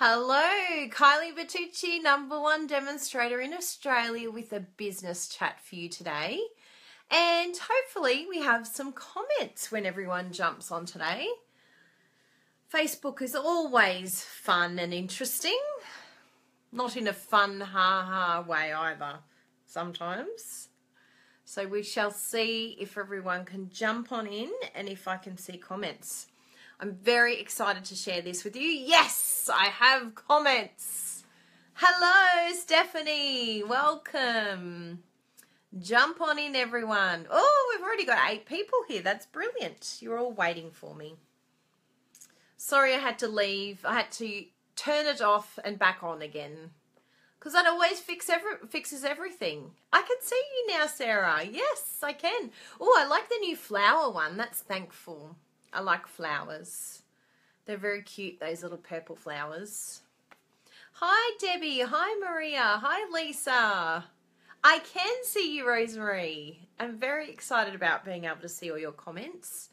Hello, Kylie Bertucci, #1 demonstrator in Australia with a business chat for you today. And hopefully we have some comments when everyone jumps on today. Facebook is always fun and interesting. Not in a fun, ha-ha way either, sometimes. So we shall see if everyone can jump on in and if I can see comments. I'm very excited to share this with you. Yes, I have comments. Hello, Stephanie. Welcome. Jump on in, everyone. Oh, we've already got 8 people here. That's brilliant. You're all waiting for me. Sorry I had to leave. I had to turn it off and back on again because that always fixes everything. I can see you now, Sarah. Yes, I can. Oh, I like the new flower one. That's thankful. I like flowers. They're very cute, those little purple flowers. Hi, Debbie. Hi, Maria. Hi, Lisa. I can see you, Rosemary. I'm very excited about being able to see all your comments.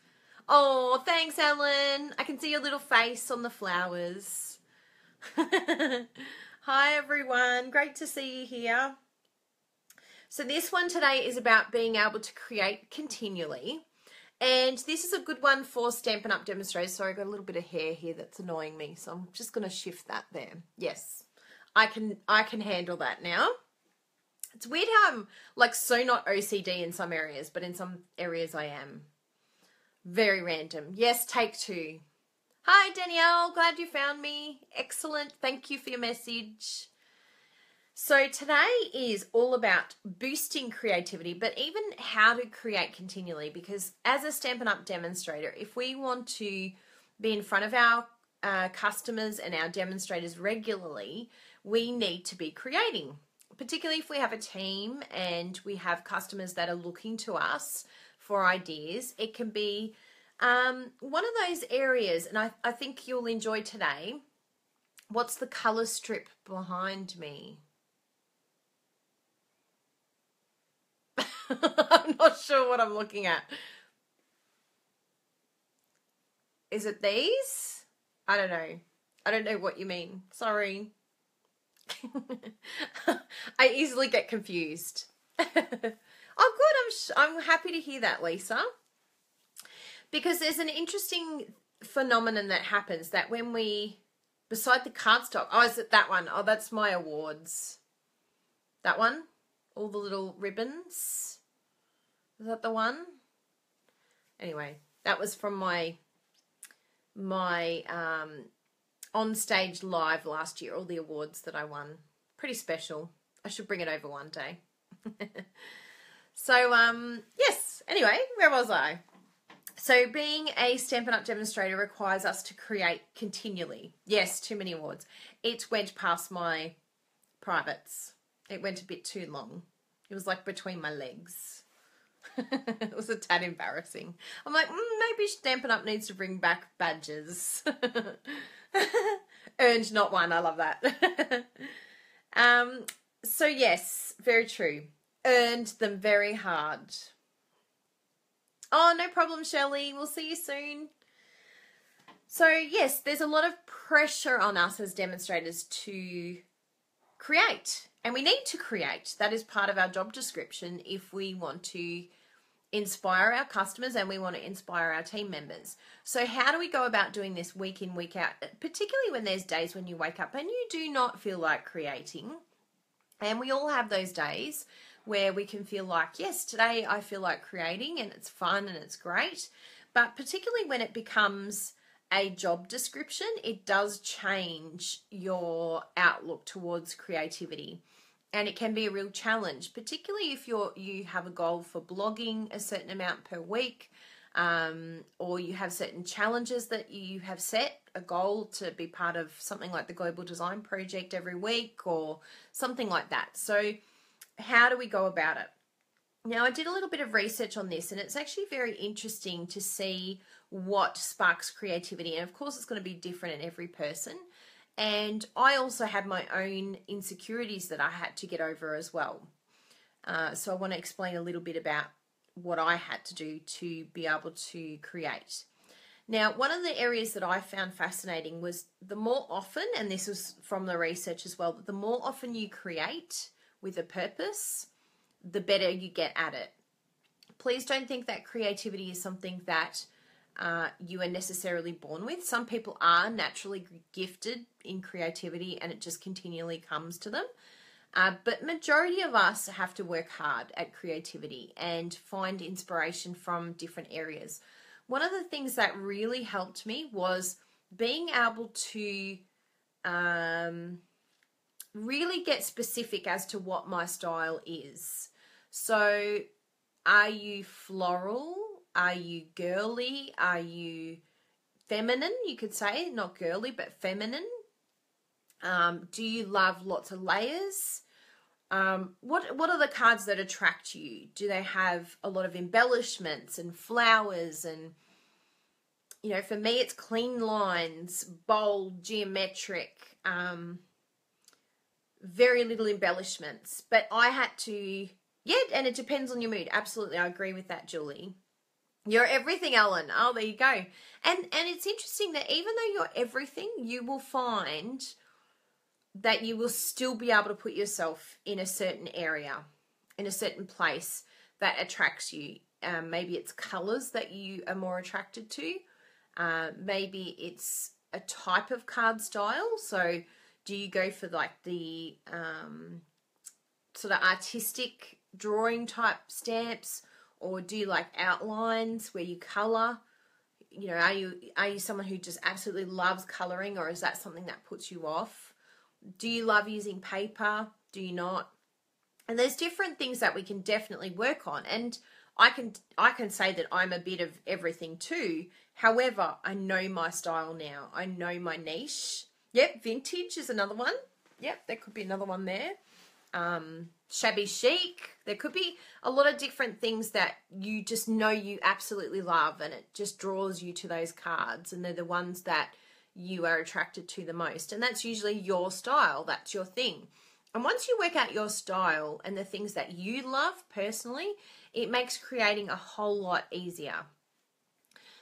Oh, thanks, Ellen. I can see your little face on the flowers. Hi, everyone. Great to see you here. So this one today is about being able to create continually. And this is a good one for Stampin' Up! Demonstrators. Sorry, I got a little bit of hair here that's annoying me, so I'm just going to shift that there. Yes, I can handle that now. It's weird how I'm like so not OCD in some areas, but in some areas I am. Very random. Yes, take 2. Hi, Danielle. Glad you found me. Excellent. Thank you for your message. So today is all about boosting creativity, but even how to create continually, because as a Stampin' Up! Demonstrator, if we want to be in front of our customers and our demonstrators regularly, we need to be creating, particularly if we have a team and we have customers that are looking to us for ideas. It can be one of those areas, and I think you'll enjoy today. What's the color strip behind me? I'm not sure what I'm looking at. Is it these? I don't know. I don't know what you mean. Sorry. I easily get confused. Oh, good. I'm happy to hear that, Lisa. Because there's an interesting phenomenon that happens that when we, beside the cardstock, oh, is it that one? Oh, that's my awards. That one? All the little ribbons. Is that the one? Anyway, that was from my on stage live last year, all the awards that I won. Pretty special. I should bring it over one day. So, yes, anyway, where was I? So being a Stampin' Up! Demonstrator requires us to create continually. Yes, too many awards. It went past my privates. It went a bit too long. It was like between my legs. It was a tad embarrassing. I'm like, maybe Stampin' Up! Needs to bring back badges. Earned, not won. I love that. So yes, very true. Earned them very hard. Oh, no problem, Shelley. We'll see you soon. So yes, there's a lot of pressure on us as demonstrators to create. And we need to create. That is part of our job description if we want to inspire our customers and we want to inspire our team members. So how do we go about doing this week in, week out, particularly when there's days when you wake up and you do not feel like creating? And we all have those days where we can feel like, yes, today I feel like creating and it's fun and it's great. But particularly when it becomes a job description, it does change your outlook towards creativity. And it can be a real challenge, particularly if you have a goal for blogging a certain amount per week, or you have certain challenges that you have set, a goal to be part of something like the Global Design Project every week or something like that. So how do we go about it? Now, I did a little bit of research on this, and it's actually very interesting to see what sparks creativity. And of course, it's going to be different in every person. And I also had my own insecurities that I had to get over as well. So I want to explain a little bit about what I had to do to be able to create. Now, one of the areas that I found fascinating was the more often, and this was from the research as well, the more often you create with a purpose, the better you get at it. Please don't think that creativity is something that you are necessarily born with. Some people are naturally gifted in creativity and it just continually comes to them. But majority of us have to work hard at creativity and find inspiration from different areas. One of the things that really helped me was being able to really get specific as to what my style is. So, are you floral? Are you girly? Are you feminine? You could say, not girly, but feminine. Do you love lots of layers? What are the cards that attract you? Do they have a lot of embellishments and flowers? And, you know, for me, it's clean lines, bold, geometric, very little embellishments. But I had to, and it depends on your mood. Absolutely, I agree with that, Julie. You're everything, Ellen. Oh, there you go. And it's interesting that even though you're everything, you will find that you will still be able to put yourself in a certain area, in a certain place that attracts you. Maybe it's colors that you are more attracted to. Maybe it's a type of card style. So do you go for like the sort of artistic drawing type stamps, or do you like outlines where you color? You know, are you someone who just absolutely loves coloring, or is that something that puts you off? Do you love using paper? Do you not? And there's different things that we can definitely work on. And I can say that I'm a bit of everything too. However, I know my style now. I know my niche. Yep, vintage is another one. Yep, there could be another one there. Shabby chic. There could be a lot of different things that you just know you absolutely love, and it just draws you to those cards, and they're the ones that you are attracted to the most. And that's usually your style. That's your thing. And once you work out your style and the things that you love personally, it makes creating a whole lot easier.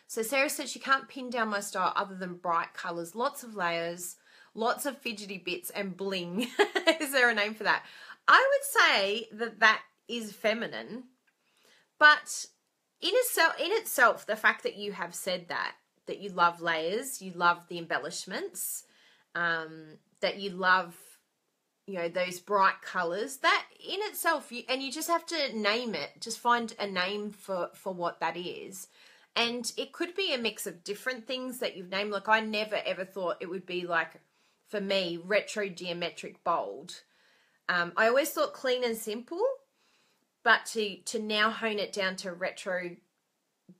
So Sarah said she can't pin down my style other than bright colors, lots of layers, lots of fidgety bits and bling. Is there a name for that? I would say that is feminine, but in itself, the fact that you have said that you love layers, you love the embellishments, that you love, you know, those bright colors, that in itself, you just have to name it. Just find a name for what that is. And it could be a mix of different things that you've named. Like, I never ever thought it would be like, for me, retro, geometric, bold. I always thought clean and simple, but to now hone it down to retro,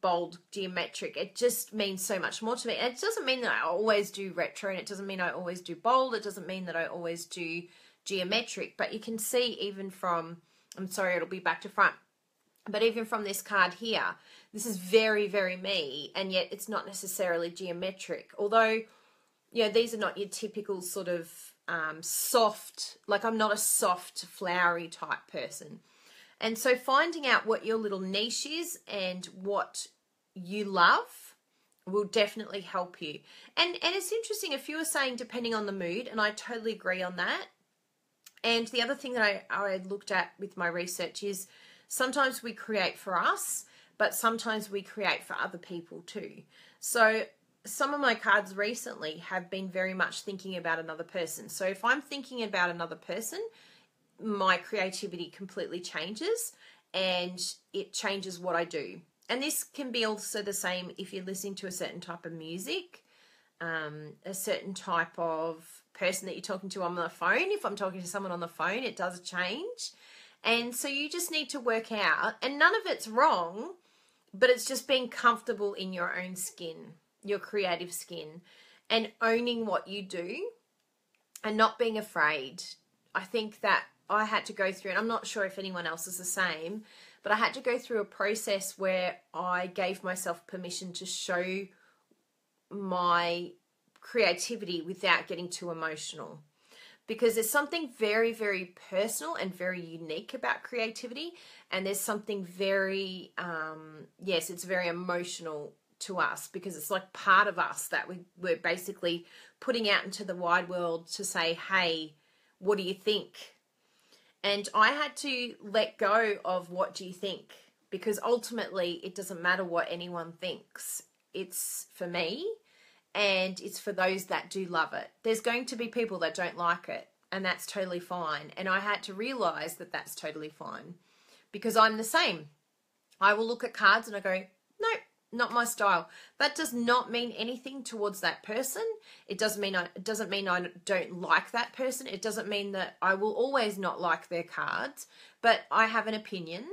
bold, geometric, it just means so much more to me. And it doesn't mean that I always do retro, and it doesn't mean I always do bold. It doesn't mean that I always do geometric, but you can see even from, I'm sorry, it'll be back to front, but even from this card here, this is very, very me, and yet it's not necessarily geometric. Although, you know, these are not your typical sort of soft, like I'm not a soft, flowery type person. And so finding out what your little niche is and what you love will definitely help you. And it's interesting, if you were saying depending on the mood, and I totally agree on that. And the other thing that I looked at with my research is sometimes we create for us, but sometimes we create for other people too. So some of my cards recently have been very much thinking about another person. So if I'm thinking about another person, my creativity completely changes, and it changes what I do. And this can be also the same if you're listening to a certain type of music, a certain type of person that you're talking to on the phone. If I'm talking to someone on the phone, it does change. And so you just need to work out, and none of it's wrong, but it's just being comfortable in your own skin, your creative skin, and owning what you do and not being afraid. I think that I had to go through, and I'm not sure if anyone else is the same, but I had to go through a process where I gave myself permission to show my creativity without getting too emotional. Because there's something very, very personal and very unique about creativity, and there's something very, yes, it's very emotional to us, because it's like part of us that we're basically putting out into the wide world to say, hey, what do you think? And I had to let go of what do you think, because ultimately it doesn't matter what anyone thinks. It's for me, and it's for those that do love it. There's going to be people that don't like it, and that's totally fine. And I had to realize that that's totally fine, because I'm the same. I will look at cards and I go, nope, not my style. That does not mean anything towards that person. It doesn't mean I don't like that person. It doesn't mean that I will always not like their cards, but I have an opinion,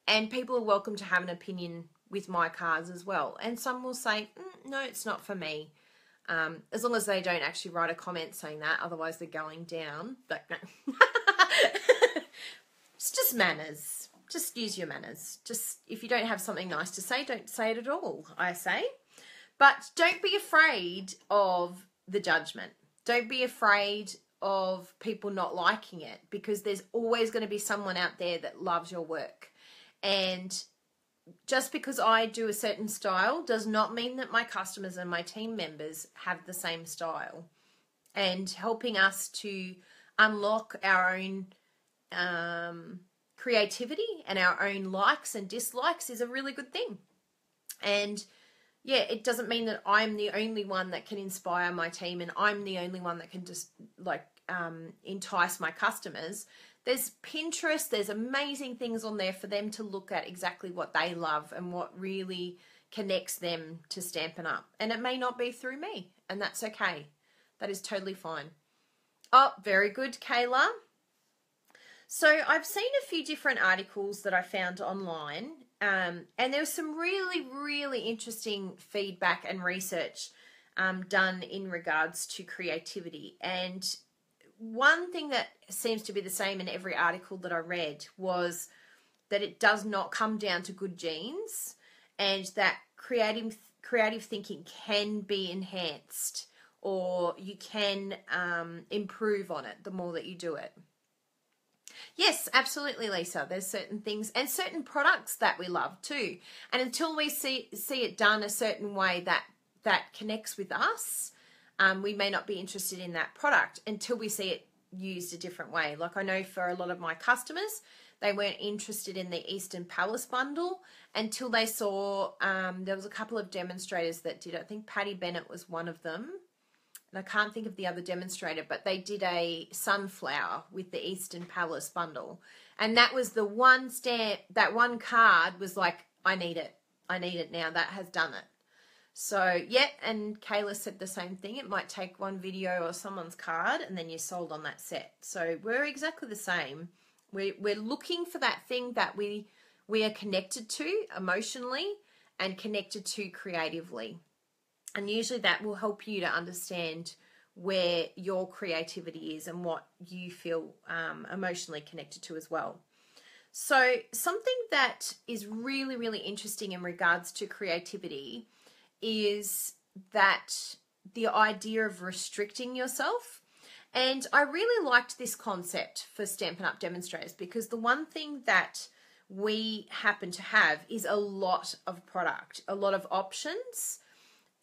and people are welcome to have an opinion with my cards as well. And some will say, no, it's not for me. As long as they don't actually write a comment saying that, otherwise they're going down. But no. It's just manners. Just use your manners. Just, if you don't have something nice to say, don't say it at all, I say. But don't be afraid of the judgment. Don't be afraid of people not liking it, because there's always going to be someone out there that loves your work. And just because I do a certain style does not mean that my customers and my team members have the same style. And helping us to unlock our own creativity and our own likes and dislikes is a really good thing. And yeah, it doesn't mean that I'm the only one that can inspire my team and I'm the only one that can just entice my customers. There's Pinterest, there's amazing things on there for them to look at exactly what they love and what really connects them to Stampin' Up. And it may not be through me, and that's okay. That is totally fine. Oh, very good, Kayla. So I've seen a few different articles that I found online, and there was some really, really interesting feedback and research done in regards to creativity. And one thing that seems to be the same in every article that I read was that it does not come down to good genes, and that creative thinking can be enhanced, or you can improve on it the more that you do it. Yes, absolutely, Lisa. There's certain things and certain products that we love too. And until we see it done a certain way that connects with us, we may not be interested in that product until we see it used a different way. Like, I know for a lot of my customers, they weren't interested in the Eastern Palace bundle until they saw, there was a couple of demonstrators that did. I think Patty Bennett was one of them. And I can't think of the other demonstrator, but they did a sunflower with the Eastern Palace bundle. And that was the one stamp, that one card was like, I need it. I need it now. That has done it. So, yeah, and Kayla said the same thing. It might take one video or someone's card and then you're sold on that set. So we're exactly the same. We're looking for that thing that we are connected to emotionally and connected to creatively. And usually that will help you to understand where your creativity is and what you feel emotionally connected to as well. So something that is really, really interesting in regards to creativity is that the idea of restricting yourself. And I really liked this concept for Stampin' Up! Demonstrators, because the one thing that we happen to have is a lot of product, a lot of options,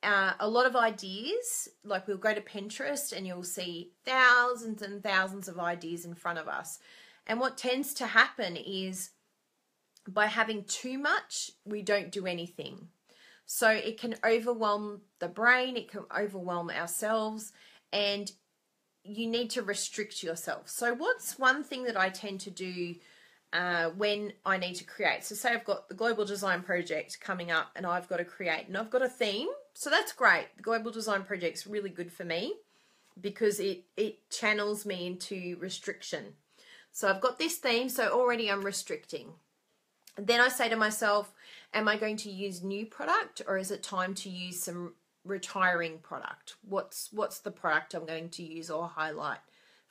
a lot of ideas. Like, we'll go to Pinterest and you'll see thousands and thousands of ideas in front of us. And what tends to happen is by having too much, we don't do anything. So it can overwhelm the brain, it can overwhelm ourselves, and you need to restrict yourself. So what's one thing that I tend to do when I need to create? So say I've got the Global Design Project coming up and I've got to create, and I've got a theme. So that's great. The Global Design Project's really good for me because it channels me into restriction. So I've got this theme, so already I'm restricting. Then I say to myself, am I going to use new product, or is it time to use some retiring product? What's the product I'm going to use or highlight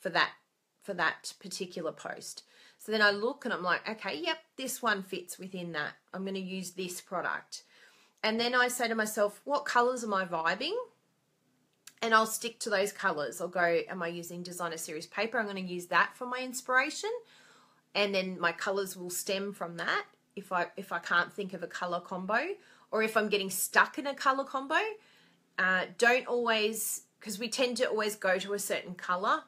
for that particular post? So then I look and I'm like, okay, yep, this one fits within that. I'm going to use this product. And then I say to myself, what colors am I vibing? And I'll stick to those colors. I'll go, am I using Designer Series paper? I'm going to use that for my inspiration. And then my colors will stem from that if I can't think of a color combo. or if I'm getting stuck in a color combo, don't always, because we tend to always go to a certain color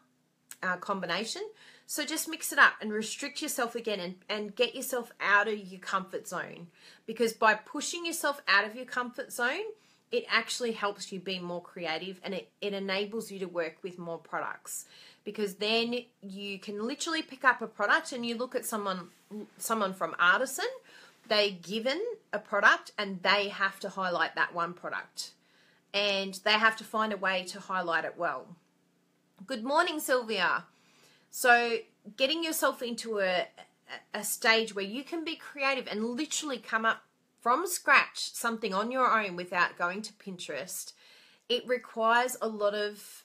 combination. So just mix it up and restrict yourself again, and get yourself out of your comfort zone, because by pushing yourself out of your comfort zone, it actually helps you be more creative, and it enables you to work with more products, because then you can literally pick up a product and you look at someone from Artisan, they're given a product and they have to highlight that one product, and they have to find a way to highlight it well. Good morning, Sylvia. So getting yourself into a stage where you can be creative and literally come up from scratch something on your own without going to Pinterest, it requires a lot of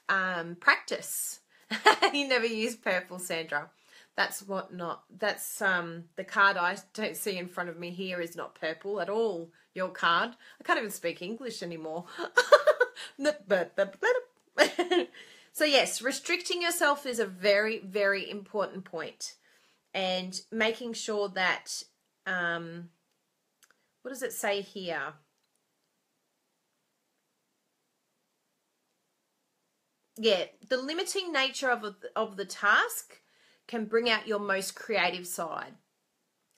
practice. You never use purple, Sandra. That's the card I don't see in front of me here is not purple at all. Your card. I can't even speak English anymore. So yes, restricting yourself is a very, very important point, and making sure that, what does it say here? Yeah, the limiting nature of the task can bring out your most creative side.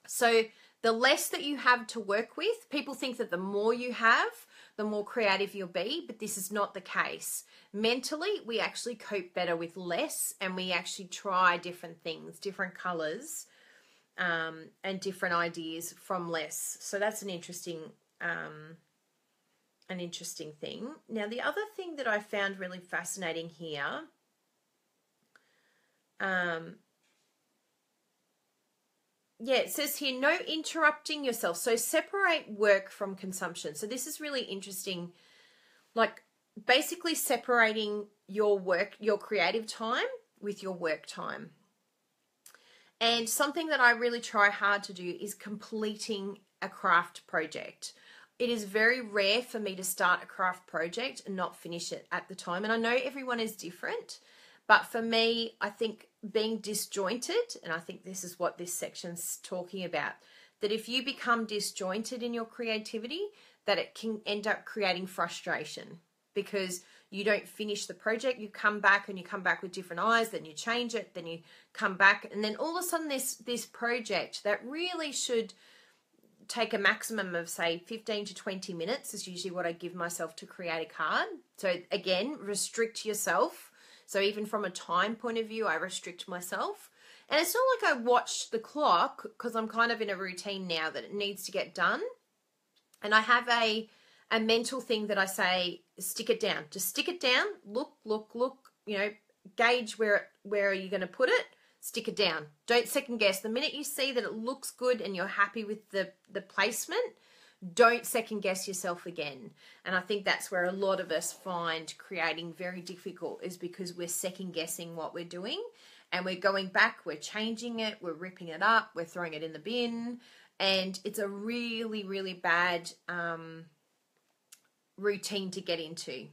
So the less that you have to work with, people think that the more you have, the more creative you'll be, but this is not the case. Mentally, we actually cope better with less, and we actually try different things, different colors, and different ideas from less. So that's an interesting thing. Now, the other thing that I found really fascinating here, yeah, it says here, no interrupting yourself. So separate work from consumption. So this is really interesting, like basically separating your work, your creative time with your work time. And something that I really try hard to do is completing a craft project. It is very rare for me to start a craft project and not finish it at the time. And I know everyone is different, but for me, I think being disjointed, and I think this is what this section's talking about, that if you become disjointed in your creativity, that it can end up creating frustration, because you don't finish the project, you come back with different eyes, then you change it, then you come back, and then all of a sudden this project that really should take a maximum of, say, 15 to 20 minutes is usually what I give myself to create a card. So again, restrict yourself. So even from a time point of view, I restrict myself. And it's not like I watch the clock, because I'm kind of in a routine now that it needs to get done. And I have a mental thing that I say, stick it down. Just stick it down. Look, gauge where are you going to put it. Stick it down. Don't second guess. The minute you see that it looks good and you're happy with the placement, don't second guess yourself again. And I think that's where a lot of us find creating very difficult, is because we're second guessing what we're doing, and we're going back, we're changing it, we're ripping it up, we're throwing it in the bin, and it's a really, really bad routine to get into.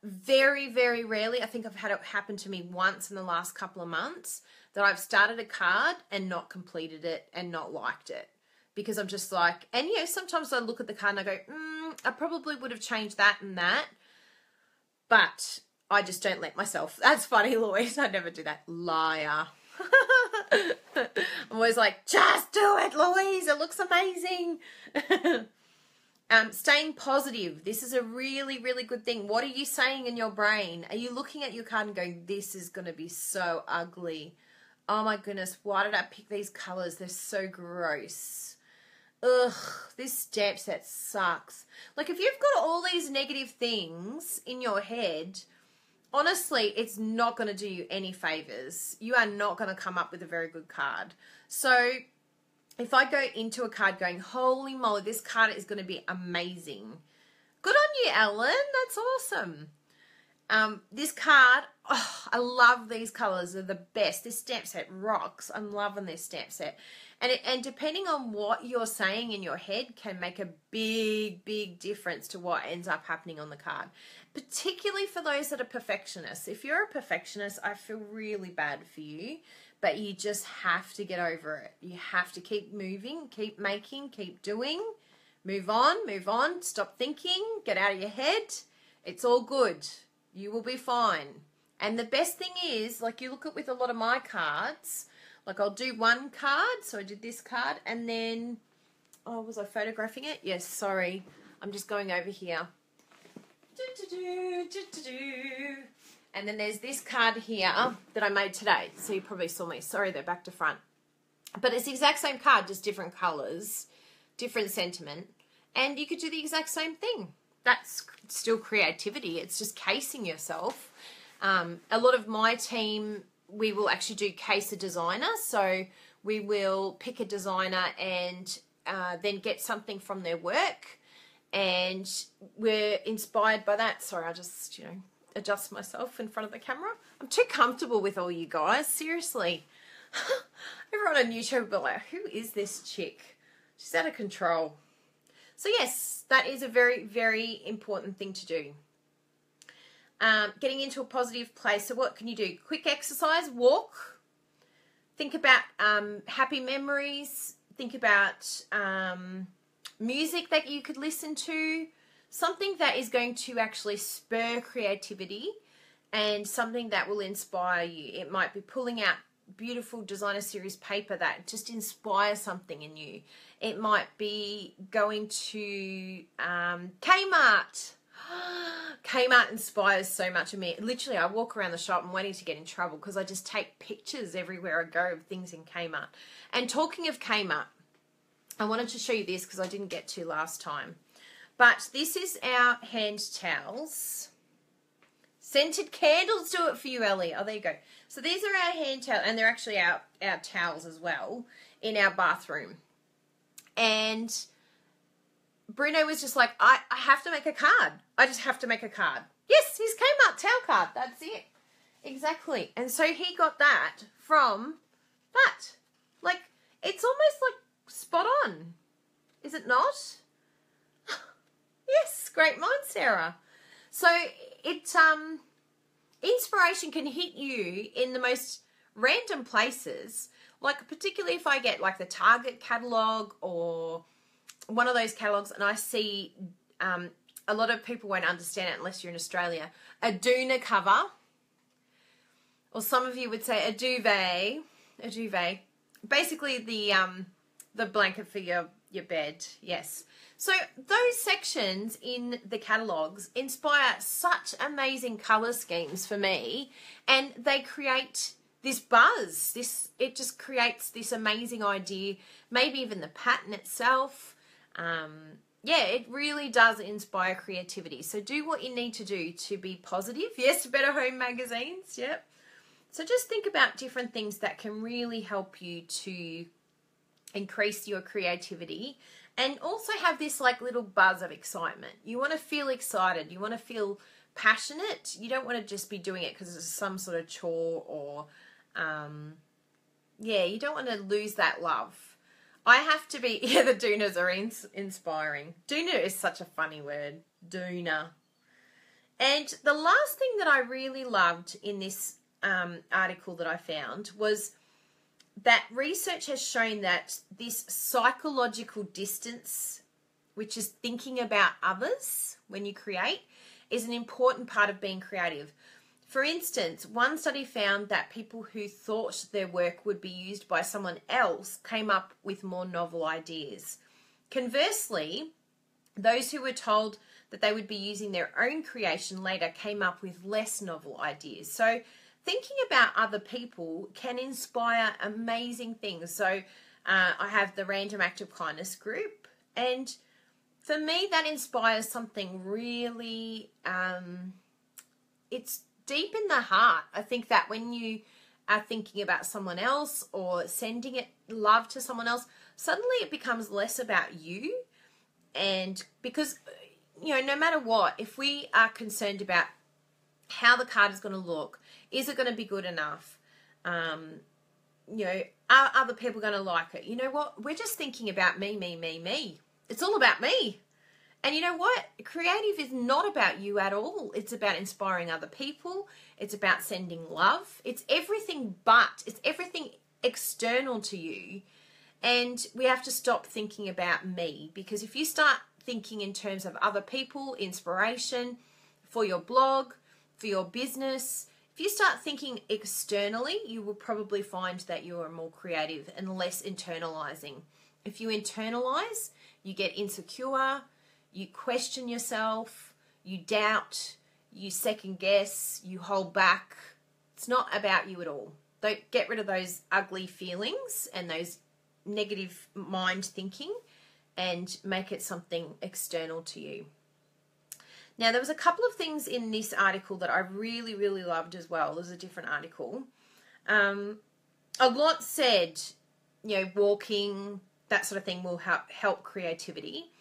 Very, very rarely, I think I've had it happen to me once in the last couple of months, that I've started a card and not completed it and not liked it. Because I'm just like, and sometimes I look at the card and I go, I probably would have changed that and that, but I just don't let myself. That's funny, Louise. I never do that. Liar. I'm always like, just do it, Louise. It looks amazing. Staying positive. This is a really, really good thing. What are you saying in your brain? Are you looking at your card and going, this is going to be so ugly? Oh my goodness, why did I pick these colors? They're so gross. Ugh, this step set sucks. Like, if you've got all these negative things in your head, honestly, it's not going to do you any favors. You are not going to come up with a very good card. So if I go into a card going, holy moly, this card is going to be amazing. Good on you, Ellen. That's awesome. This card, I love these colors. They're the best. This stamp set rocks. I'm loving this stamp set. And depending on what you're saying in your head can make a big, big difference to what ends up happening on the card, particularly for those that are perfectionists. If you're a perfectionist, I feel really bad for you, but you just have to get over it. You have to keep moving, keep making, keep doing, Move on, stop thinking, get out of your head. It's all good. You will be fine. And the best thing is, like you look at with a lot of my cards, like I'll do one card, so I did this card, and then, oh, was I photographing it? Yes, sorry. I'm just going over here. And then there's this card here that I made today. So you probably saw me. Sorry, they're back to front. But it's the exact same card, just different colours, different sentiment. And you could do the exact same thing. That's still creativity. It's just casing yourself. A lot of my team, we will actually do case a designer. So we will pick a designer and then get something from their work. And we're inspired by that. Sorry, I just, adjust myself in front of the camera. I'm too comfortable with all you guys. Seriously. Everyone on YouTube will be like, who is this chick? She's out of control. So yes, that is a very, very important thing to do. Getting into a positive place. So what can you do? Quick exercise, walk. Think about happy memories. Think about music that you could listen to. Something that is going to actually spur creativity and something that will inspire you. It might be pulling out beautiful designer series paper that just inspires something in you. It might be going to Kmart. Kmart inspires so much of me. Literally, I walk around the shop and waiting to get in trouble because I just take pictures everywhere I go of things in Kmart. And talking of Kmart, I wanted to show you this because I didn't get to last time. But this is our hand towels. Scented candles do it for you, Ellie. Oh, there you go. So these are our hand towels, and they're actually our towels as well in our bathroom. And Bruno was just like, I have to make a card. I just have to make a card. Yes, his Kmart towel card. That's it. Exactly. And so he got that from that. Like, it's almost like spot on. Is it not? Yes, great mind, Sarah. So inspiration can hit you in the most random places. Like particularly if I get like the Target catalog or one of those catalogs and I see a lot of people won't understand it unless you're in Australia. A doona cover, or some of you would say a duvet. A duvet. Basically the blanket for your bed. Yes. So those sections in the catalogs inspire such amazing colour schemes for me, and they create this buzz. It just creates this amazing idea, maybe even the pattern itself. Yeah, it really does inspire creativity. So do what you need to do to be positive. Yes, Better Home magazines, yep. So just think about different things that can really help you to increase your creativity. And also have this like little buzz of excitement. You want to feel excited. You want to feel passionate. You don't want to just be doing it because it's some sort of chore or, yeah, you don't want to lose that love. I have to be, yeah, the doonas are inspiring. Doona is such a funny word. Doona. And the last thing that I really loved in this article that I found was that research has shown that this psychological distance, which is thinking about others when you create, is an important part of being creative. For instance, one study found that people who thought their work would be used by someone else came up with more novel ideas. Conversely, those who were told that they would be using their own creation later came up with less novel ideas. So thinking about other people can inspire amazing things. So I have the Random Act of Kindness group, and for me that inspires something really, it's deep in the heart. I think that when you are thinking about someone else or sending it love to someone else, suddenly it becomes less about you. And because, no matter what, if we are concerned about how the card is going to look, is it going to be good enough? Are other people going to like it? You know what? We're just thinking about me, me, me, me. It's all about me. And you know what? Creative is not about you at all. It's about inspiring other people. It's about sending love. It's everything external to you. And we have to stop thinking about me, because if you start thinking in terms of other people, inspiration for your blog, for your business, if you start thinking externally, you will probably find that you are more creative and less internalizing. If you internalize, you get insecure, you question yourself, you doubt, you second guess, you hold back. It's not about you at all. Don't get rid of those ugly feelings and those negative mind thinking and make it something external to you. Now, there was a couple of things in this article that I really, really loved as well. There's a different article. A lot said, walking, that sort of thing will help creativity.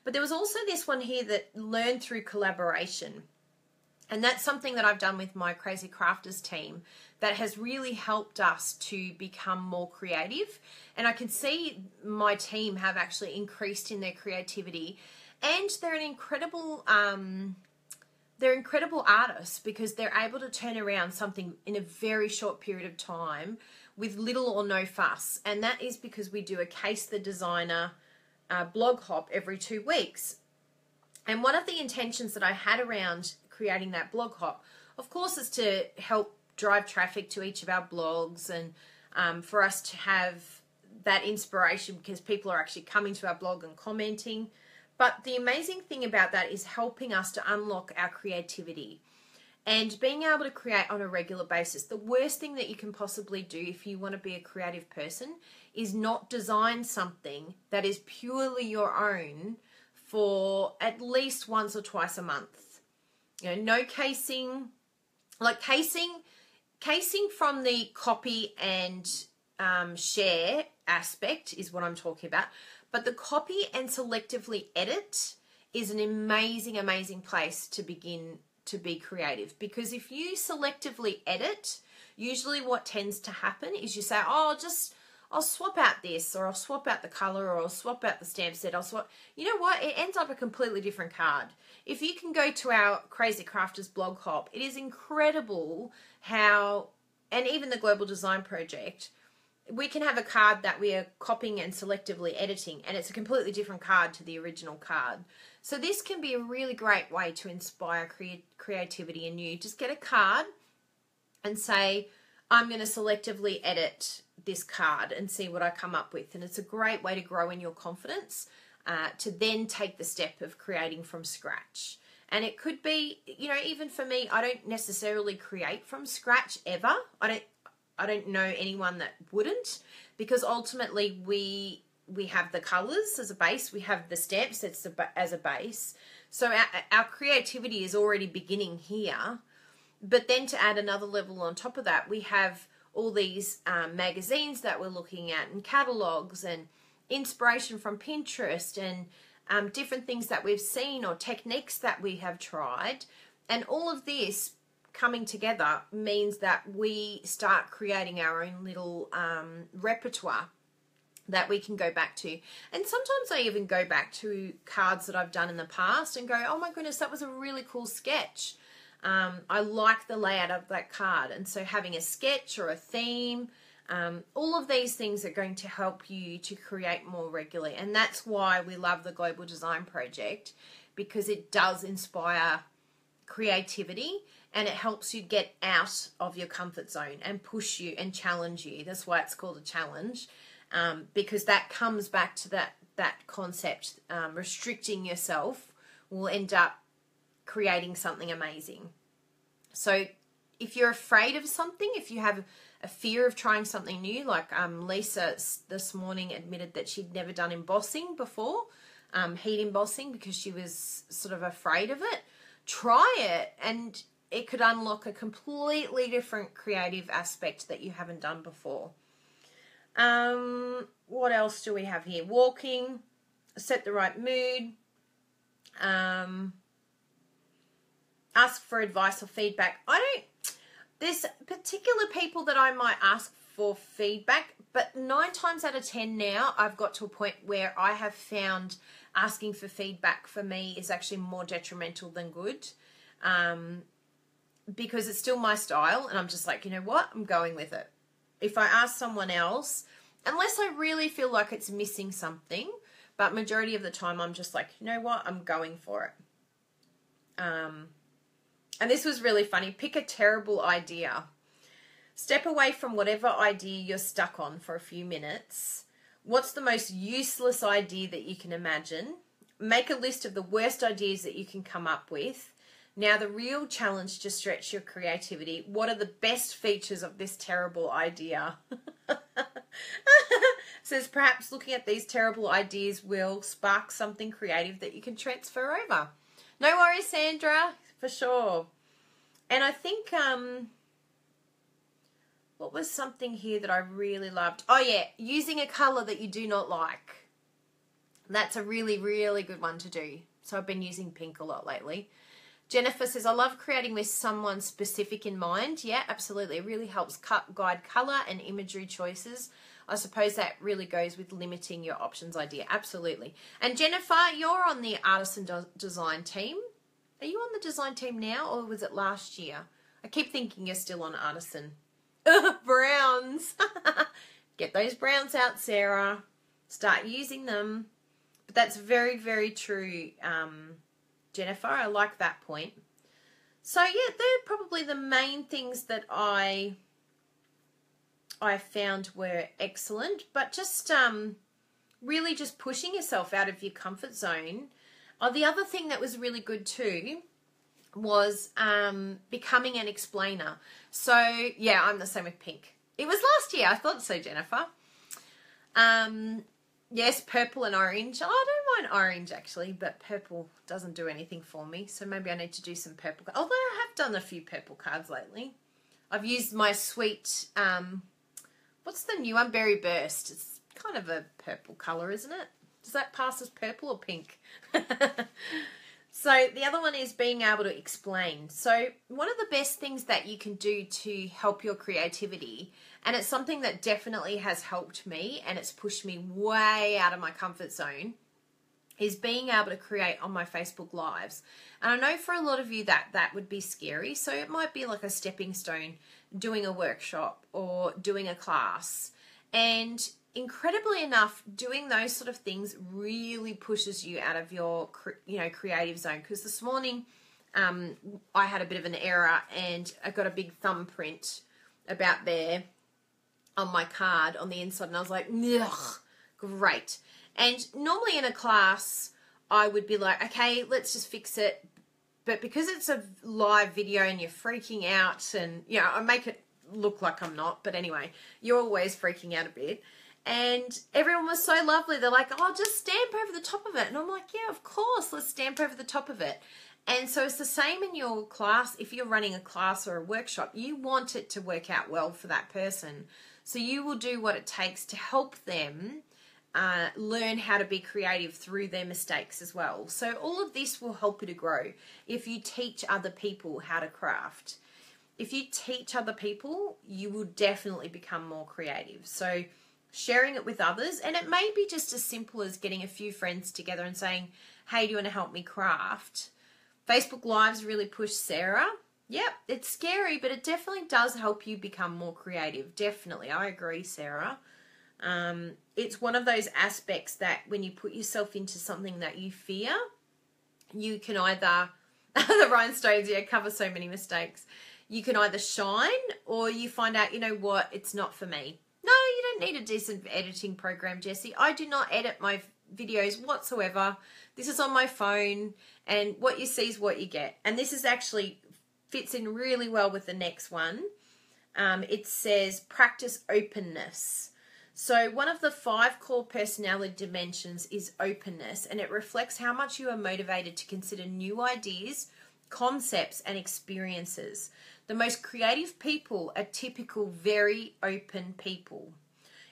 But there was also this one here that learn through collaboration. And that's something that I've done with my Crazy Crafters team that has really helped us to become more creative. And I can see my team have actually increased in their creativity. And they're an incredible artists, because they're able to turn around something in a very short period of time with little or no fuss. And that is because we do a Case the Designer blog hop every 2 weeks. And one of the intentions that I had around creating that blog hop, of course, is to help drive traffic to each of our blogs, and for us to have that inspiration, because people are actually coming to our blog and commenting. But the amazing thing about that is helping us to unlock our creativity and being able to create on a regular basis. The worst thing that you can possibly do if you want to be a creative person is not design something that is purely your own for at least once or twice a month. No casing, like casing from the copy and share aspect is what I'm talking about. But the copy and selectively edit is an amazing, amazing place to begin to be creative. Because if you selectively edit, usually what tends to happen is you say, I'll swap out this, or I'll swap out the color, or I'll swap out the stamp set. You know what? It ends up a completely different card. If you can go to our Crazy Crafters blog hop, it is incredible how, and even the Global Design Project, we can have a card that we are copying and selectively editing, and it's a completely different card to the original card. So this can be a really great way to inspire creativity in you. Just get a card and say, I'm going to selectively edit this card and see what I come up with. And it's a great way to grow in your confidence, to then take the step of creating from scratch. And it could be, even for me, I don't necessarily create from scratch ever. I don't know anyone that wouldn't, because ultimately we have the colours as a base, we have the stamp sets as a base. So our creativity is already beginning here. But then to add another level on top of that, we have all these magazines that we're looking at, and catalogues, and inspiration from Pinterest, and different things that we've seen, or techniques that we have tried. And all of this coming together means that we start creating our own little repertoire that we can go back to. And sometimes I even go back to cards that I've done in the past and go, oh my goodness, that was a really cool sketch. I like the layout of that card. And so having a sketch or a theme, all of these things are going to help you to create more regularly. And that's why we love the Global Design Project, because it does inspire creativity, and it helps you get out of your comfort zone and push you and challenge you. That's why it's called a challenge, because that comes back to that concept. Restricting yourself will end up creating something amazing. So if you're afraid of something, if you have a fear of trying something new, like Lisa this morning admitted that she'd never done embossing before, heat embossing, because she was sort of afraid of it, try it, and it could unlock a completely different creative aspect that you haven't done before. What else do we have here? Walking, set the right mood, ask for advice or feedback. There's particular people that I might ask for feedback, but 9 times out of 10 now, I've got to a point where I have found asking for feedback for me is actually more detrimental than good, because it's still my style, and I'm just like, you know what, I'm going with it. If I ask someone else, unless I really feel like it's missing something. But majority of the time, I'm just like, you know what? I'm going for it. And this was really funny. Pick a terrible idea. Step away from whatever idea you're stuck on for a few minutes. What's the most useless idea that you can imagine? Make a list of the worst ideas that you can come up with. Now, the real challenge to stretch your creativity. What are the best features of this terrible idea? Says perhaps looking at these terrible ideas will spark something creative that you can transfer over. No worries, Sandra, for sure. And I think, what was something here that I really loved? Oh yeah, using a colour that you do not like. That's a really, really good one to do. So I've been using pink a lot lately. Jennifer says, I love creating with someone specific in mind. Yeah, absolutely. It really helps guide colour and imagery choices. I suppose that really goes with limiting your options idea. Absolutely. And Jennifer, you're on the artisan design team. Are you on the design team now, or was it last year? I keep thinking you're still on artisan. Browns. Get those browns out, Sarah. Start using them. But that's very, very true, Jennifer. I like that point. So yeah, they're probably the main things that I found were excellent. But just really just pushing yourself out of your comfort zone. Oh, the other thing that was really good too was becoming an explainer. So yeah, I'm the same with pink. It was last year. I thought so, Jennifer. Yes, purple and orange. Oh, I don't mind orange actually, but purple doesn't do anything for me. So maybe I need to do some purple. Although I have done a few purple cards lately. I've used my sweet, what's the new one? Berry Burst. It's kind of a purple colour, isn't it? Does that pass as purple or pink? So the other one is being able to explain. So one of the best things that you can do to help your creativity, and it's something that definitely has helped me and it's pushed me way out of my comfort zone, is being able to create on my Facebook Lives. And I know for a lot of you that would be scary. So it might be like a stepping stone, doing a workshop or doing a class. And incredibly enough, doing those sort of things really pushes you out of your, creative zone. Because this morning, I had a bit of an error and I got a big thumbprint about there on my card on the inside, and I was like, ugh, great. And normally in a class, I would be like, okay, let's just fix it. But because it's a live video and you're freaking out, and I make it look like I'm not, but anyway, you're always freaking out a bit. And everyone was so lovely. They're like, oh, just stamp over the top of it. And I'm like, yeah, of course, let's stamp over the top of it. And so it's the same in your class. If you're running a class or a workshop, you want it to work out well for that person. So you will do what it takes to help them learn how to be creative through their mistakes as well. So all of this will help you to grow if you teach other people how to craft. If you teach other people, you will definitely become more creative. So sharing it with others, and it may be just as simple as getting a few friends together and saying, hey, do you want to help me craft? Facebook Lives really push Sarah. Yep, it's scary, but it definitely does help you become more creative. Definitely, I agree, Sarah. It's one of those aspects that when you put yourself into something that you fear, you can either, the rhinestones, cover so many mistakes. You can either shine or you find out, you know what, it's not for me. No, you don't need a decent editing program, Jessie. I do not edit my videos whatsoever. This is on my phone, and what you see is what you get. And this is actually fits in really well with the next one. It says practice openness. So one of the 5 core personality dimensions is openness, and it reflects how much you are motivated to consider new ideas, concepts, and experiences. The most creative people are typical, very open people.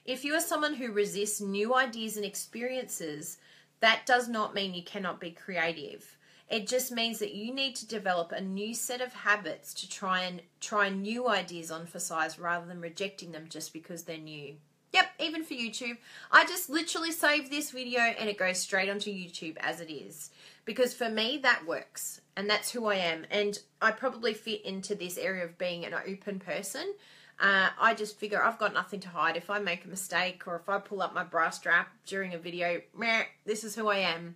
If you are someone who resists new ideas and experiences, that does not mean you cannot be creative. It just means that you need to develop a new set of habits to try new ideas on for size rather than rejecting them just because they're new. Yep, even for YouTube. I just literally save this video and it goes straight onto YouTube as it is. Because for me, that works. And that's who I am. And I probably fit into this area of being an open person. I just figure I've got nothing to hide. If I make a mistake or if I pull up my bra strap during a video, this is who I am.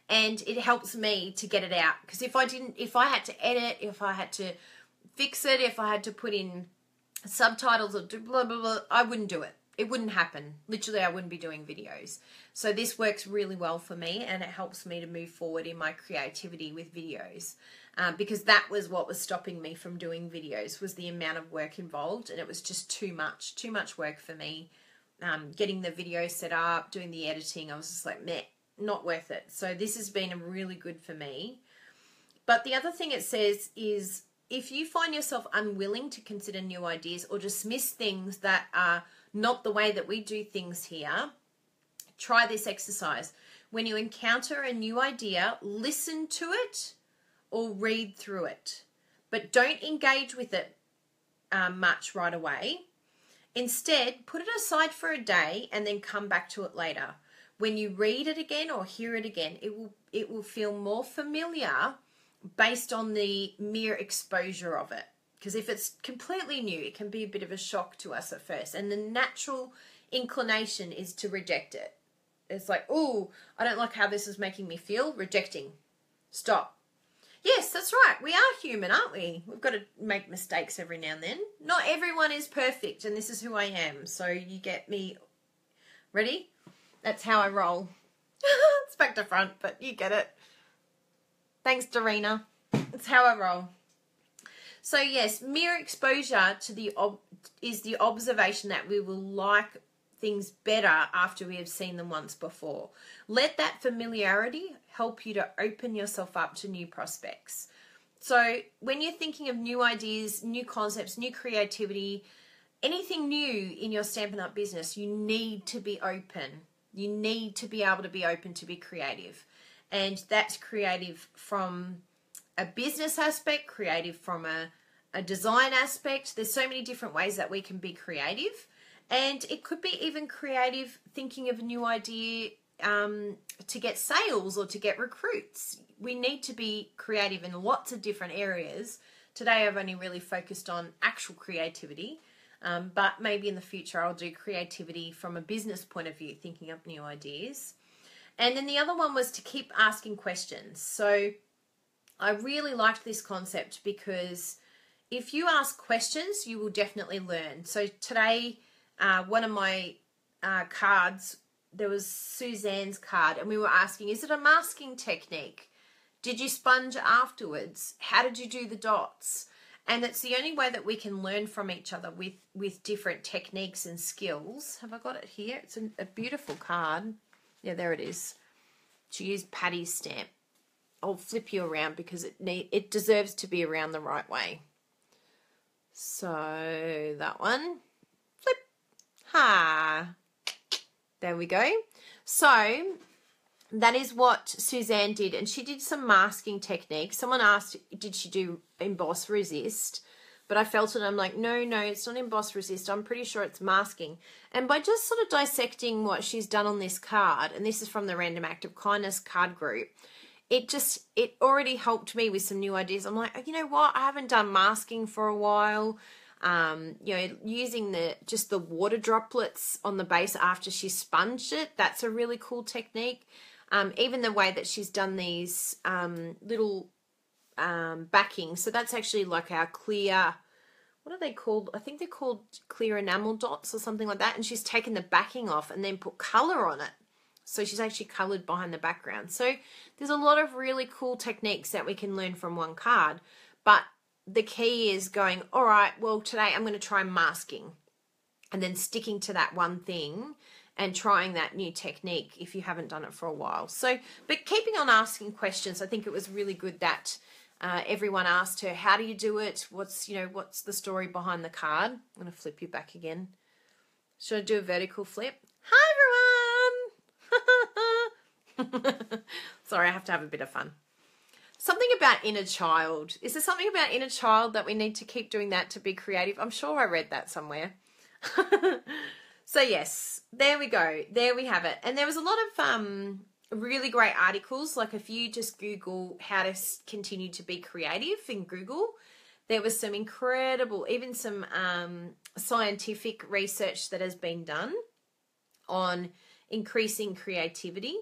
And it helps me to get it out. Because if I had to edit, if I had to fix it, if I had to put in subtitles or do blah, blah, blah, I wouldn't do it. It wouldn't happen. Literally, I wouldn't be doing videos. So this works really well for me, and it helps me to move forward in my creativity with videos. Because that was what was stopping me from doing videos, was the amount of work involved, and it was just too much work for me. Getting the video set up, doing the editing, I was just like, meh, not worth it. So this has been really good for me. But the other thing it says is, if you find yourself unwilling to consider new ideas or dismiss things that are not the way that we do things here, try this exercise. When you encounter a new idea, listen to it or read through it, but don't engage with it much right away. Instead, put it aside for a day and then come back to it later. When you read it again or hear it again, it will feel more familiar based on the mere exposure of it. Because if it's completely new, it can be a bit of a shock to us at first. And the natural inclination is to reject it. It's like, oh, I don't like how this is making me feel. Rejecting. Stop. Yes, that's right. We are human, aren't we? We've got to make mistakes every now and then. Not everyone is perfect, and this is who I am. So you get me. Ready? That's how I roll. It's back to front, but you get it. Thanks, Dorina. That's how I roll. So yes, mere exposure to is the observation that we will like things better after we have seen them once before. Let that familiarity help you to open yourself up to new prospects. So when you're thinking of new ideas, new concepts, new creativity, anything new in your Stampin' Up! Business, you need to be open. You need to be able to be open to be creative. And that's creative from a business aspect, creative from a design aspect. There's so many different ways that we can be creative. And it could be even creative thinking of a new idea to get sales or to get recruits. We need to be creative in lots of different areas. Today I've only really focused on actual creativity, but maybe in the future I'll do creativity from a business point of view, thinking up new ideas. And then the other one was to keep asking questions. So I really liked this concept because if you ask questions, you will definitely learn. So today, one of my cards, there was Suzanne's card, and we were asking, is it a masking technique? Did you sponge afterwards? How did you do the dots? And it's the only way that we can learn from each other with different techniques and skills. Have I got it here? It's a beautiful card. Yeah, there it is. She used Patty's stamp. I'll flip you around because it deserves to be around the right way. So that one. Flip. Ha. There we go. So that is what Suzanne did. And she did some masking techniques. Someone asked, did she do emboss resist? But I felt it. I'm like, no, it's not emboss resist. I'm pretty sure it's masking. And by just sort of dissecting what she's done on this card, and this is from the Random Act of Kindness card group, it already helped me with some new ideas. I'm like, you know what? I haven't done masking for a while. Using just the water droplets on the base after she sponged it, that's a really cool technique. Even the way that she's done these little backing. So that's actually like our clear, what are they called? I think they're called clear enamel dots or something like that. And she's taken the backing off and then put color on it. So she's actually colored behind the background. So there's a lot of really cool techniques that we can learn from one card. But the key is going, all right, well, today I'm going to try masking. And then sticking to that one thing and trying that new technique if you haven't done it for a while. So, but keeping on asking questions, I think it was really good that everyone asked her, how do you do it? What's the story behind the card? I'm going to flip you back again. Should I do a vertical flip? Hi, everyone. Sorry, I have to have a bit of fun. Something about inner child. Is there something about inner child that we need to keep doing that to be creative? I'm sure I read that somewhere. So yes, there we go. There we have it. And there was a lot of really great articles. Like if you just Google how to continue to be creative in Google, There was some incredible, even some scientific research that has been done on increasing creativity.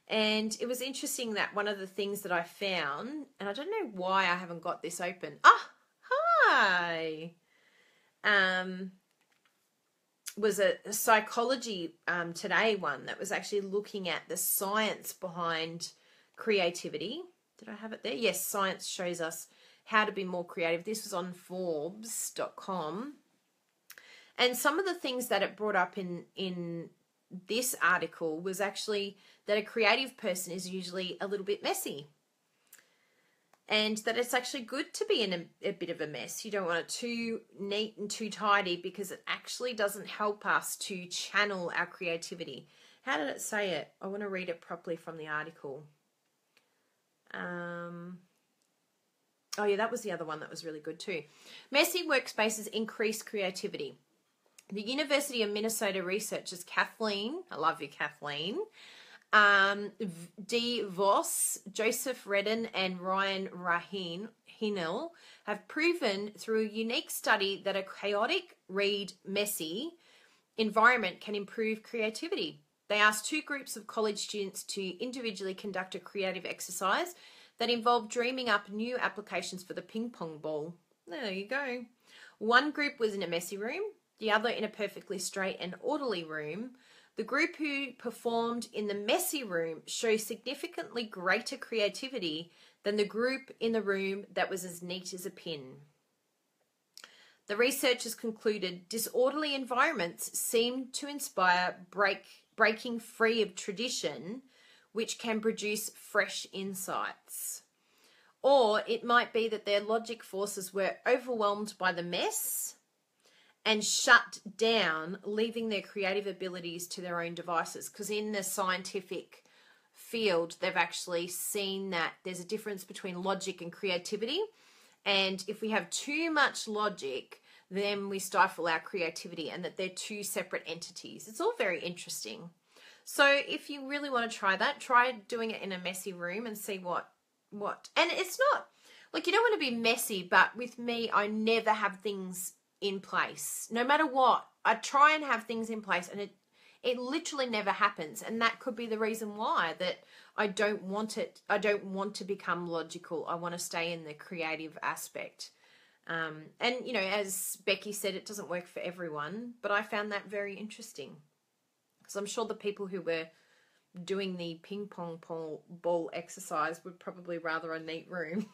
And it was interesting that one of the things that I found, and I don't know why I haven't got this open. Ah, hi. Was a Psychology Today one that was actually looking at the science behind creativity. Did I have it there? Yes, science shows us how to be more creative. This was on Forbes.com. And some of the things that it brought up in this article was actually that a creative person is usually a little bit messy. And that it's actually good to be in a bit of a mess. You don't want it too neat and too tidy, because it actually doesn't help us to channel our creativity. How did it say it? I want to read it properly from the article. Oh yeah, that was the other one that was really good too. Messy workspaces increase creativity. The University of Minnesota researchers Kathleen, I love you Kathleen, D. Voss, Joseph Redden, and Ryan Hinel have proven through a unique study that a chaotic, messy environment can improve creativity. They asked 2 groups of college students to individually conduct a creative exercise that involved dreaming up new applications for the ping pong ball. There you go. One group was in a messy room, the other in a perfectly straight and orderly room. The group who performed in the messy room showed significantly greater creativity than the group in the room that was as neat as a pin. The researchers concluded disorderly environments seem to inspire breaking free of tradition, which can produce fresh insights. Or it might be that their logic forces were overwhelmed by the mess and shut down, leaving their creative abilities to their own devices. Because in the scientific field, they've actually seen that there's a difference between logic and creativity. And if we have too much logic, then we stifle our creativity, and that they're 2 separate entities. It's all very interesting. So if you really want to try that, try doing it in a messy room and see what. And it's not, like, you don't want to be messy, but with me, I never have things in place. No matter what, I try and have things in place, and it literally never happens. And that could be the reason why, that I don't want it. I don't want to become logical. I want to stay in the creative aspect. And, you know, as Becky said, it doesn't work for everyone, but I found that very interesting. Because I'm sure the people who were doing the ping pong ball exercise would probably rather a neat room.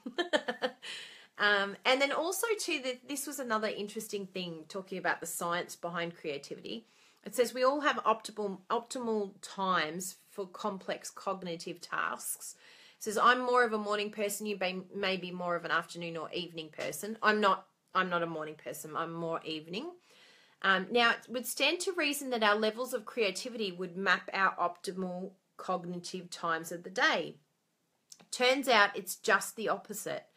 And then also too, this was another interesting thing, talking about the science behind creativity. It says we all have optimal times for complex cognitive tasks. It says I'm more of a morning person. You may be more of an afternoon or evening person. I'm not a morning person. I'm more evening. Now, it would stand to reason that our levels of creativity would map our optimal cognitive times of the day. Turns out it's just the opposite.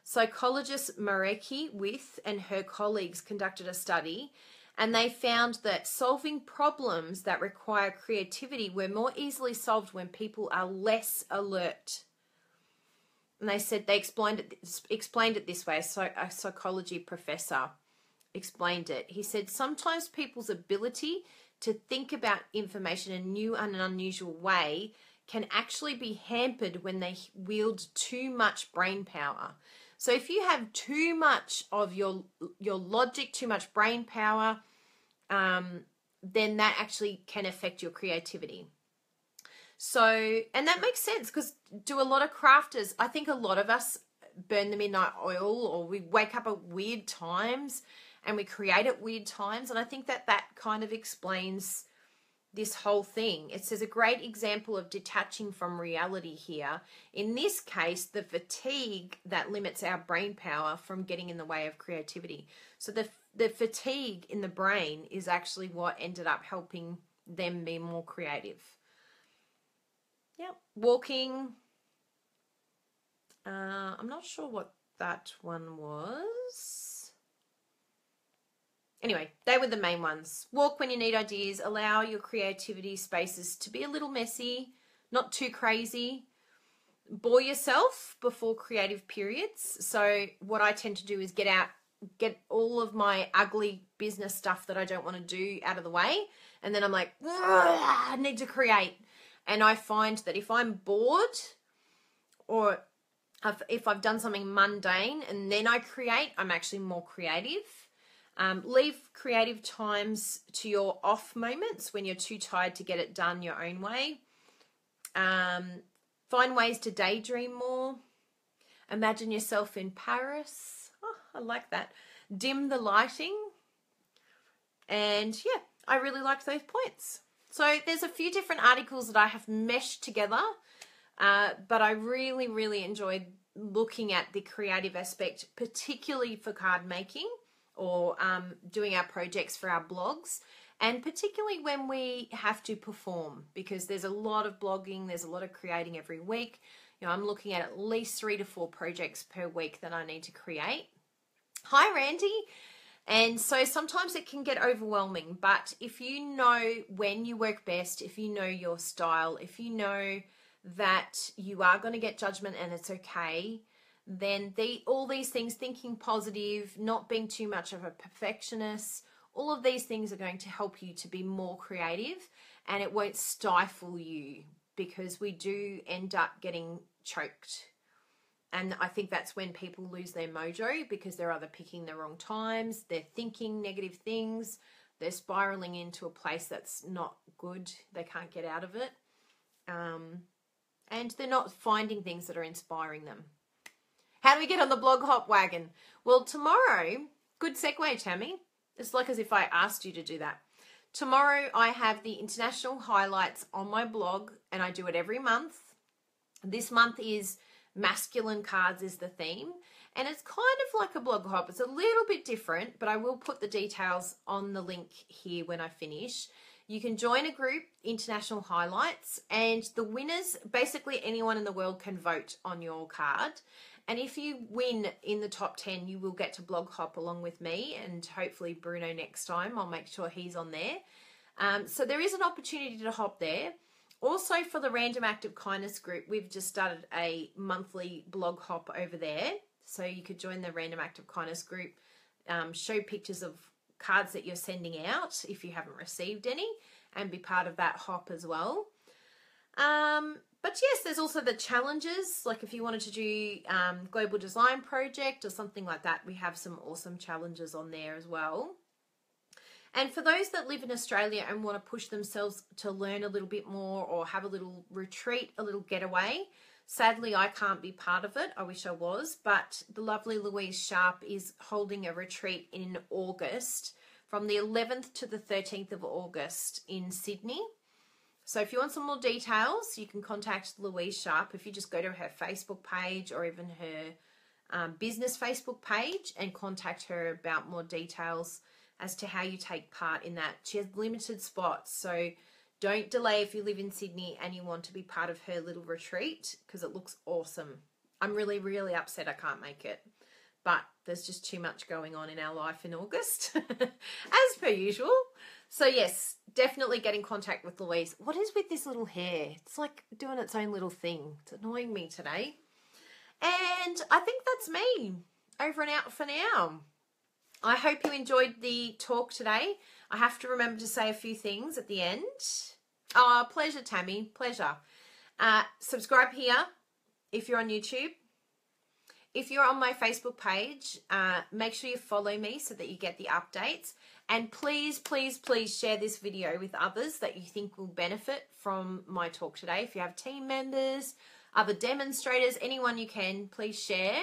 Psychologist Mareki With and her colleagues conducted a study, and they found that solving problems that require creativity were more easily solved when people are less alert. And they said they explained it this way. So a psychology professor explained it. He said sometimes people's ability to think about information in a new and an unusual way can actually be hampered when they wield too much brain power. So if you have too much of your logic, too much brain power, then that actually can affect your creativity. So, and that makes sense, because do a lot of crafters, I think a lot of us burn the midnight oil, or we wake up at weird times and we create at weird times. And I think that kind of explains this whole thing. It says a great example of detaching from reality here. In this case, the fatigue that limits our brain power from getting in the way of creativity. So the fatigue in the brain is actually what ended up helping them be more creative. Yep. Walking. I'm not sure what that one was. Anyway, they were the main ones. Walk when you need ideas. Allow your creativity spaces to be a little messy, not too crazy. bore yourself before creative periods. So what I tend to do is get all of my ugly business stuff that I don't want to do out of the way. And then I'm like, I need to create. And I find that if I'm bored, or if I've done something mundane and then I create, I'm actually more creative. Leave creative times to your off moments when you're too tired to get it done your own way. Find ways to daydream more. Imagine yourself in Paris. Oh, I like that. Dim the lighting. And yeah, I really liked those points. So there's a few different articles that I have meshed together, but I really, really enjoyed looking at the creative aspect, particularly for card making or doing our projects for our blogs, and particularly when we have to perform, because there's a lot of blogging, there's a lot of creating every week. You know, I'm looking at least 3 to 4 projects per week that I need to create. Hi, Randy. And so sometimes it can get overwhelming, but if you know when you work best, if you know your style, if you know that you are going to get judgment and it's okay, then all these things, thinking positive, not being too much of a perfectionist, all of these things are going to help you to be more creative, and it won't stifle you, because we do end up getting choked. And I think that's when people lose their mojo, because they're either picking the wrong times, they're thinking negative things, they're spiraling into a place that's not good, they can't get out of it, and they're not finding things that are inspiring them. How do we get on the blog hop wagon? Well, tomorrow, good segue, Tammy. It's like as if I asked you to do that. Tomorrow I have the international highlights on my blog, and I do it every month. This month is masculine cards is the theme, and it's kind of like a blog hop. It's a little bit different, but I will put the details on the link here when I finish. You can join a group, International Highlights, and the winners, basically anyone in the world can vote on your card. And if you win in the top 10, you will get to blog hop along with me, and hopefully Bruno next time. I'll make sure he's on there. So there is an opportunity to hop there. Also, for the Random Act of Kindness group, we've just started a monthly blog hop over there. So you could join the Random Act of Kindness group, show pictures of cards that you're sending out if you haven't received any, and be part of that hop as well. But yes, there's also the challenges. Like if you wanted to do Global Design Project or something like that, we have some awesome challenges on there as well. And for those that live in Australia and want to push themselves to learn a little bit more or have a little retreat, a little getaway, sadly I can't be part of it. I wish I was, but the lovely Louise Sharp is holding a retreat in August from the 11th to the 13th of August in Sydney. So if you want some more details, you can contact Louise Sharp if you just go to her Facebook page or even her business Facebook page and contact her about more details as to how you take part in that. She has limited spots, so don't delay if you live in Sydney and you want to be part of her little retreat, because it looks awesome. I'm really, really upset I can't make it, but there's just too much going on in our life in August, as per usual. So yes, definitely get in contact with Louise. What is with this little hair? It's like doing its own little thing. It's annoying me today. And I think that's me. Over and out for now. I hope you enjoyed the talk today. I have to remember to say a few things at the end. Oh, pleasure, Tammy. Pleasure. Subscribe here if you're on YouTube. If you're on my Facebook page, make sure you follow me so that you get the updates. And please, please, please share this video with others that you think will benefit from my talk today. If you have team members, other demonstrators, anyone you can, please share.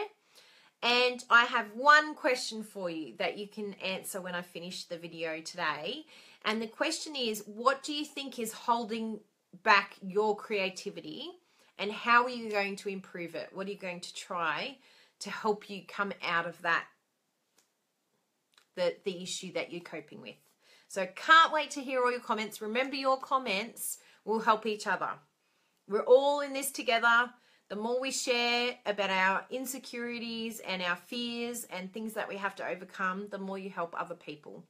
And I have one question for you that you can answer when I finish the video today. And the question is, what do you think is holding back your creativity, and how are you going to improve it? What are you going to try to help you come out of that, the issue that you're coping with? So can't wait to hear all your comments. Remember, your comments will help each other. We're all in this together. The more we share about our insecurities and our fears and things that we have to overcome, the more you help other people.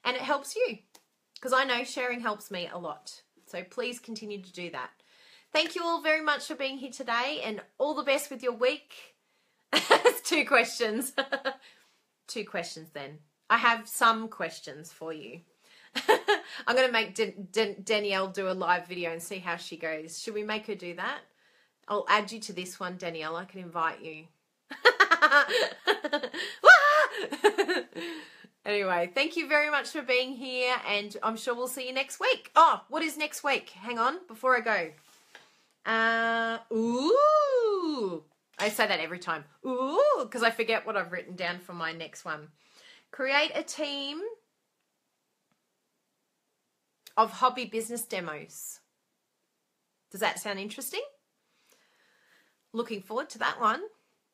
And it helps you, because I know sharing helps me a lot. So please continue to do that. Thank you all very much for being here today, and all the best with your week. It's 2 questions. 2 questions then. I have some questions for you. I'm going to make Danielle do a live video and see how she goes. Should we make her do that? I'll add you to this one, Danielle. I can invite you. Anyway, thank you very much for being here, and I'm sure we'll see you next week. Oh, what is next week? Hang on, before I go. Ooh. I say that every time. Ooh, because I forget what I've written down for my next one. Create a team of hobby business demos. Does that sound interesting? Looking forward to that one.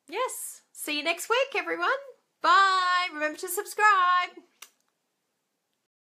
Yes. See you next week, everyone. Bye. Remember to subscribe.